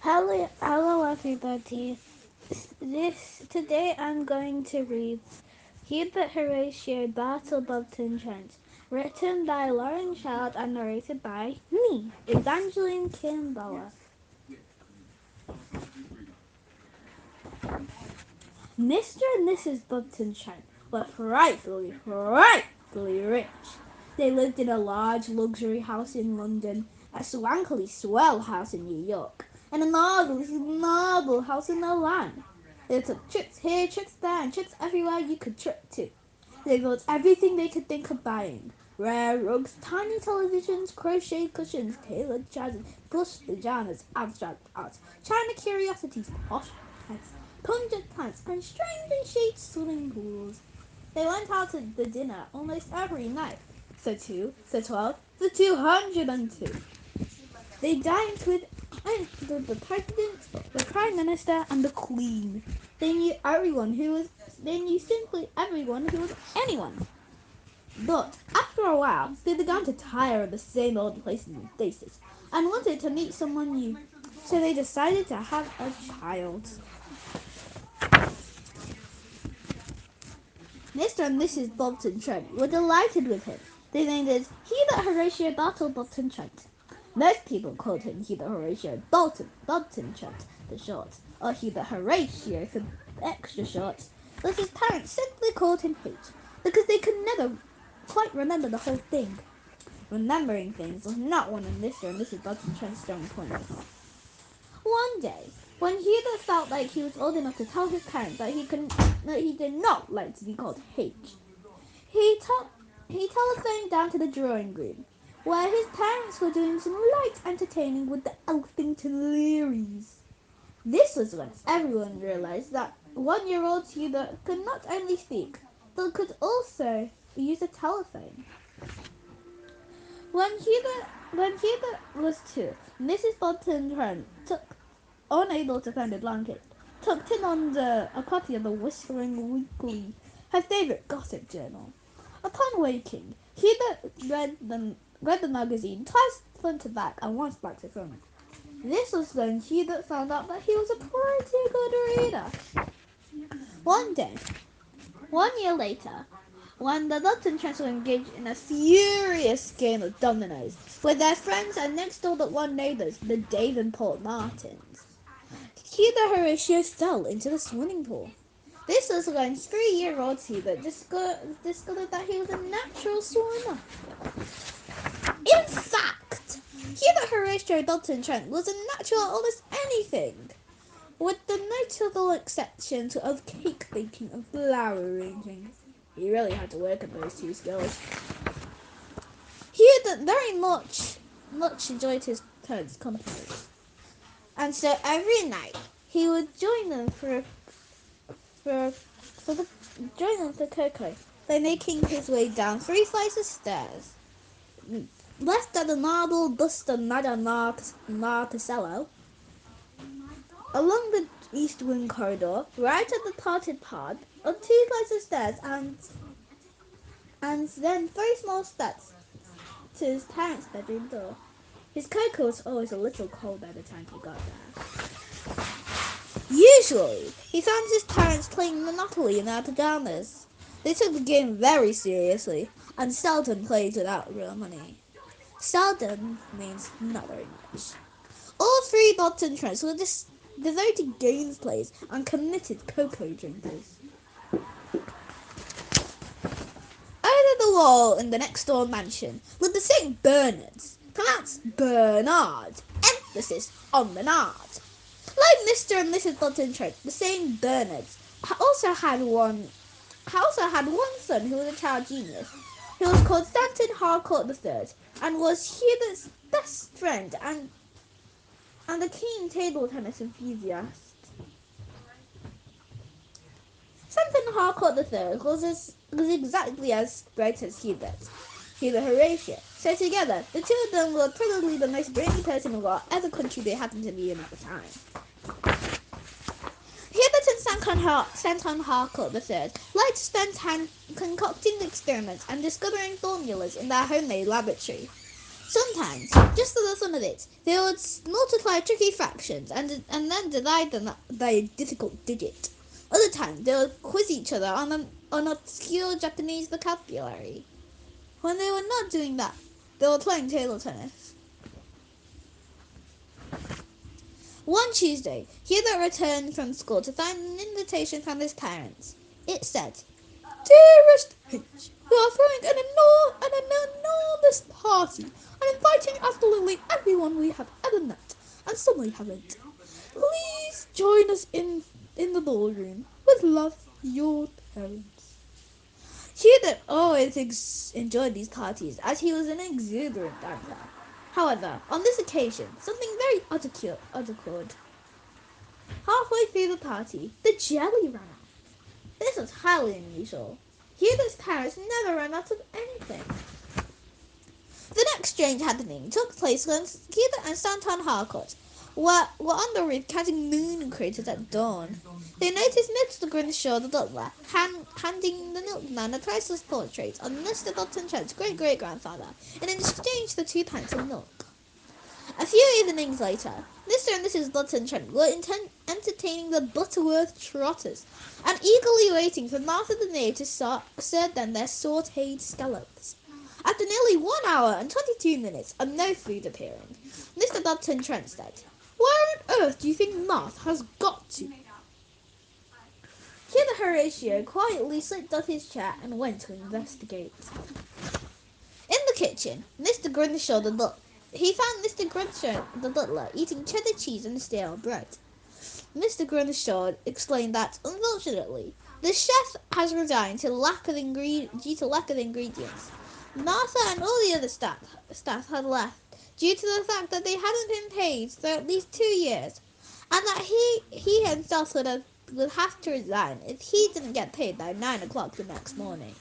Hello everybody. Today I'm going to read Hubert, Horatio, Bartle Bobton Trent, written by Lauren Child and narrated by me, Evangeline Kimboa. Mr. and Mrs. Bobton Trent were frightfully rich. They lived in a large luxury house in London, a swankily swell house in New York, and a marble house in Milan. They took trips here, trips there, and trips everywhere you could trip to. They built everything they could think of buying. Rare rugs, tiny televisions, crochet cushions, tailored trousers, plush pajamas, abstract art, china curiosities, posh pets, pungent plants, and strangely shaped swimming pools. They went out to the dinner almost every night. So 2, so 12, so 202. They dined with the president, the prime minister, and the queen. They knew simply everyone who was anyone. But after a while, they began to tire of the same old places and faces, and wanted to meet someone new. So they decided to have a child. Mr. and Mrs. Bobton Trent were delighted with him. They named it Hubert Horatio Bartle Bobton Trent. Most people called him Hubert Horatio Bobton Trent for short, or Hubert Horatio for extra short, but his parents simply called him H, because they could never quite remember the whole thing. Remembering things was not one of Mr. and Mrs. Bobton Trent's strong points. One day, when Hubert felt like he was old enough to tell his parents that he did not like to be called H, he telephoned down to the drawing room, where his parents were doing some light entertaining with the Elfington Learys. This was when everyone realized that 1-year-old Hubert could not only speak, but could also use a telephone. When Hubert was 2, Mrs. Bolton Trent unable to find a blanket, tucked in under a copy of the Whispering Weekly, her favourite gossip journal. Upon waking, Hubert read the magazine twice front to back and once back to front. This was when Hubert found out that he was a pretty good reader. One day, 1 year later, when the Lupton Trents were engaged in a furious game of dominoes with their friends and next door but one neighbours, the Davenport Martins, Hubert Horatio fell into the swimming pool. This was when 3-year-old Hubert discovered that he was a natural swimmer. In fact, Hubert Horatio Dalton Trent was a natural at almost anything, with the notable exceptions of cake baking and flower arranging. He really had to work at those two skills. Hubert very much enjoyed his parents' company, and so every night he would join them for for the join them for cocoa by making his way down 3 flights of stairs. Left at the marble bust of Madame Marcello, along the east wing corridor, right at the parted pod, up 2 flights of stairs, and then 3 small steps to his parents' bedroom door. His cocoa was always a little cold by the time he got there. Usually, he found his parents playing Monopoly in their pajamas. They took the game very seriously and seldom played without real money. Seldom means not very much. All 3 Bobton Trents were devoted games players and committed cocoa drinkers. Over the wall in the next door mansion lived the St. Bernards, pronounced Bernard, emphasis on Bernard. Like Mr. and Mrs. Bobton Trent, the St. Bernards also had one son who was a child genius. He was called Stanton Harcourt III and was Hubert's best friend and a keen table tennis enthusiast. Stanton Harcourt III was exactly as bright as Hubert Horatio. So together, the two of them were probably the most brainy person in whatever country they happened to be in at the time. Hubert and Stanton Harcourt III liked to spend time concocting experiments and discovering formulas in their homemade laboratory. Sometimes, just for the fun of it, they would multiply tricky fractions and then divide them by a difficult digit. Other times, they would quiz each other on obscure Japanese vocabulary. When they were not doing that, they were playing table tennis. One Tuesday, Hubert returned from school to find an invitation from his parents. It said, "Dearest H, we are throwing an enormous party and inviting absolutely everyone we have ever met and some we haven't. Please join us in the ballroom. With love, your parents." Hubert always enjoyed these parties as he was an exuberant dancer. However, on this occasion, something very odd occurred. Halfway through the party, the jelly ran out. This was highly unusual. Hubert's parents never ran out of anything. The next strange happening took place when Hubert and Stanton Harcourt were on the roof counting moon craters at dawn. They noticed Mr. Grinshaw the butler handing the milkman a priceless portrait of Mr. Bobton Trent's great-great-grandfather in exchange for 2 pints of milk. A few evenings later, Mr. and Mrs. Bobton Trent were entertaining the Butterworth Trotters and eagerly waiting for Martha the maid to serve them their sautéed scallops. After nearly 1 hour and 22 minutes of no food appearing, Mr. Bobton Trent said, "Where on earth do you think Martha has got to?" Here the Horatio quietly slipped off his chair and went to investigate. In the kitchen, Mr. Grinshaw the butler eating cheddar cheese and stale bread. Mr. Grinshaw explained that, unfortunately, the chef has resigned due to lack of ingredients. Martha and all the other staff had left due to the fact that they hadn't been paid for at least 2 years, and that he himself would have to resign if he didn't get paid by 9 o'clock the next morning.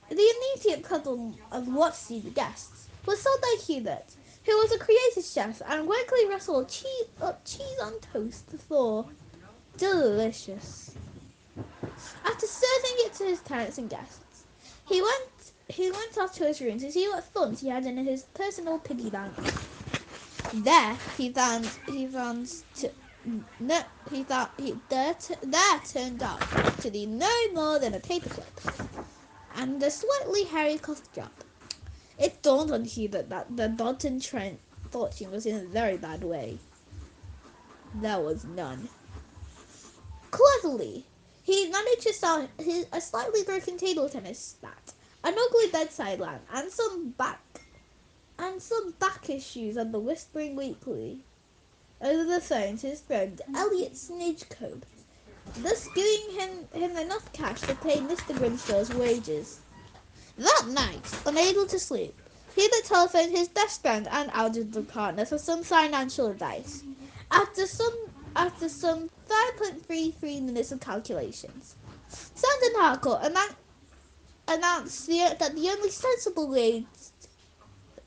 The immediate puzzle of what to see the guests was solved by Hubert, who was a creative chef and quickly rustled cheese on toast for delicious. After serving it to his parents and guests, he went off to his room to see what funds he had in his personal piggy bank. There turned out to be no more than a paperclip and a slightly hairy cough drop. It dawned on Hubert that the Bobton Trent fortune was in a very bad way. There was none. Cleverly, he managed to sell a slightly broken table tennis bat, an ugly bedside lamp, and some back issues of the Whispering Weekly over the phone to his friend Elliot Snidgecobe, thus giving him enough cash to pay Mr. Grimshaw's wages. That night, unable to sleep, Hubert telephoned his best friend and algebra partner for some financial advice. After some 5.33 minutes of calculations, Stanton Harcourt announced that the only sensible way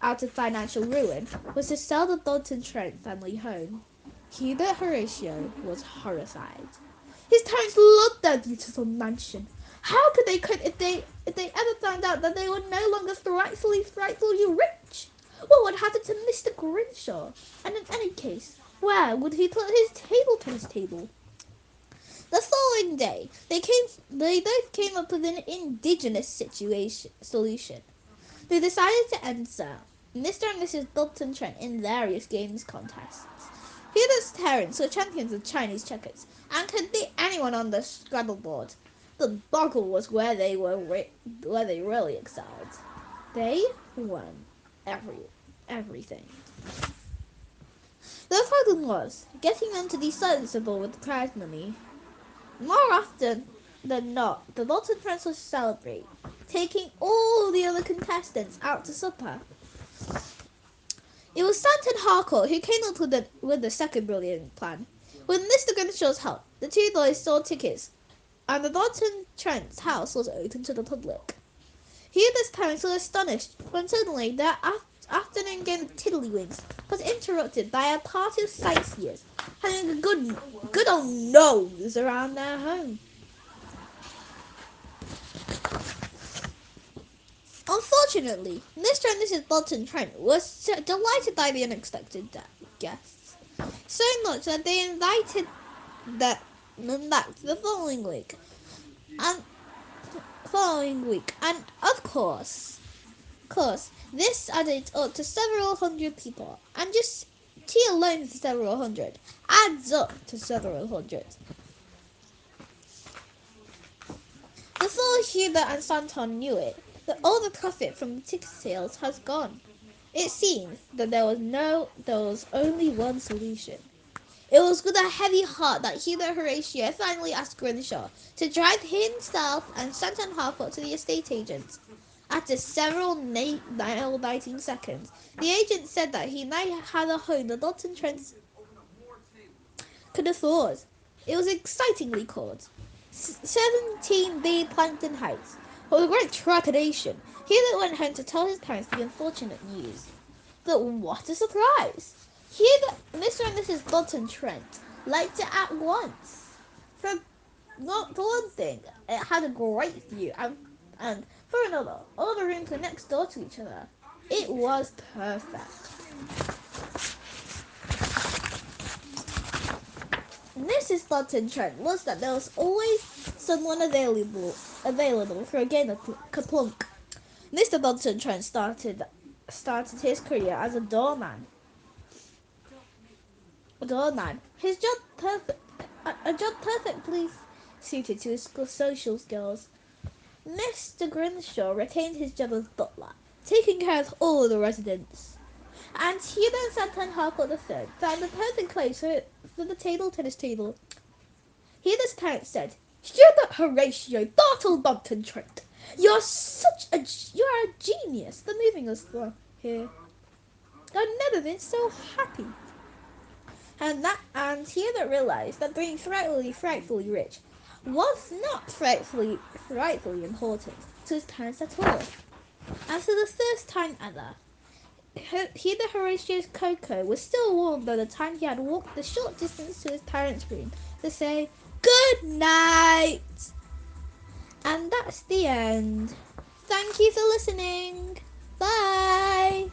out of financial ruin was to sell the Bobton Trent family home. Hubert Horatio was horrified. His parents loved their beautiful mansion. How could they cope if they ever found out that they were no longer frightfully rich? What would happen to Mr. Grinshaw? And in any case, where would he put his table tennis table? The following day, they both came up with an ingenious solution. They decided to enter Mr. and Mrs. Bobton Trent in various games contests. Hubert's parents were champions of Chinese checkers and could beat anyone on the Scrabble board. The boggle was where they really excelled. They won everything. The problem was getting them to be serviceable with the prize money. More often than not, the Bobton Trents would celebrate, taking all the other contestants out to supper. It was Stanton Harcourt who came up with the second brilliant plan. With Mr. Grimshaw's help, the two boys sold tickets, and the Bobton Trent's house was open to the public. Hubert's parents were astonished when suddenly their afternoon game of tiddlywinks was interrupted by a party of sightseers having a good old nose around their home. Fortunately, Mr. and Mrs. Barton Trent was delighted by the unexpected guests, so much that they invited them back the and and of course, this added up to several hundred people, and just tea alone for several hundred adds up to several hundred. Before Hubert and Santon knew it, all the profit from the ticket sales has gone. It seemed that there was only one solution. It was with a heavy heart that Hubert Horatio finally asked Grinshaw to drive himself and Santon Harcourt to the estate agent. After several nail-biting seconds, the agent said that he now had a home the Bobton Trents could afford. It was excitingly called 17B Plankton Heights. With great trepidation, Hubert went home to tell his parents the unfortunate news. But what a surprise! Hubert, Mr. and Mrs. Bobton Trent liked it at once. For one thing, it had a great view, and for another, all the rooms were next door to each other. It was perfect. Mrs. Barton Trent was that there was always someone available for a game of kaplunk. Mr. Barton Trent started his career as a doorman. His job a job perfectly suited to his social skills. Mr. Grinshaw retained his job as butler, taking care of all the residents. And Hubert Santon Harcourt III found the perfect place for the tennis table. Hubert's parents said, "Hubert Horatio Bartle Bobton Trent, you're a genius for moving us from here. I've never been so happy." And Hubert realised that being frightfully rich was not frightfully important to his parents at all. And for the first time ever, Hubert Horatio's cocoa was still warm by the time he had walked the short distance to his parents' room to say good night. And that's the end. Thank you for listening. Bye.